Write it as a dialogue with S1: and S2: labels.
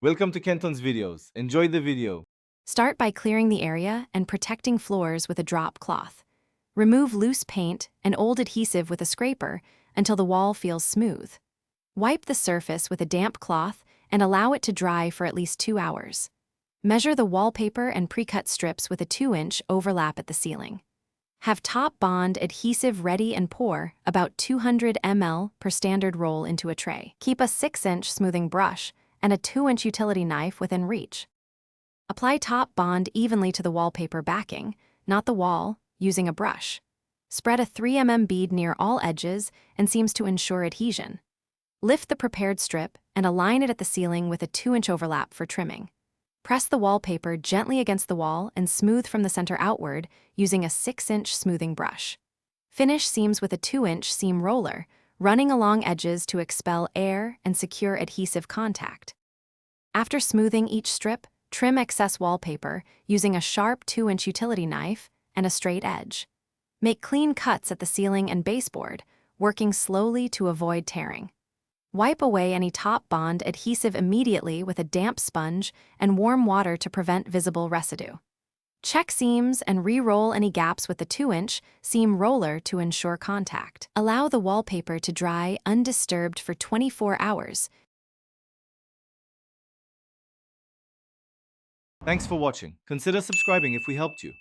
S1: Welcome to Kenton's videos. Enjoy the video.
S2: Start by clearing the area and protecting floors with a drop cloth. Remove loose paint and old adhesive with a scraper until the wall feels smooth. Wipe the surface with a damp cloth and allow it to dry for at least 2 hours. Measure the wallpaper and pre-cut strips with a 2-inch overlap at the ceiling. Have top bond adhesive ready and pour about 200 ml per standard roll into a tray. Keep a 6-inch smoothing brush and a 2-inch utility knife within reach. Apply top bond evenly to the wallpaper backing, not the wall, using a brush. Spread a 3 mm bead near all edges and seams to ensure adhesion. Lift the prepared strip and align it at the ceiling with a 2-inch overlap for trimming. Press the wallpaper gently against the wall and smooth from the center outward using a 6-inch smoothing brush. Finish seams with a 2-inch seam roller, running along edges to expel air and secure adhesive contact. After smoothing each strip, trim excess wallpaper using a sharp 2-inch utility knife and a straight edge. Make clean cuts at the ceiling and baseboard, working slowly to avoid tearing. Wipe away any top bond adhesive immediately with a damp sponge and warm water to prevent visible residue. Check seams and re-roll any gaps with the 2-inch seam roller to ensure contact. Allow the wallpaper to dry undisturbed for 24 hours.
S1: Thanks for watching. Consider subscribing if we helped you.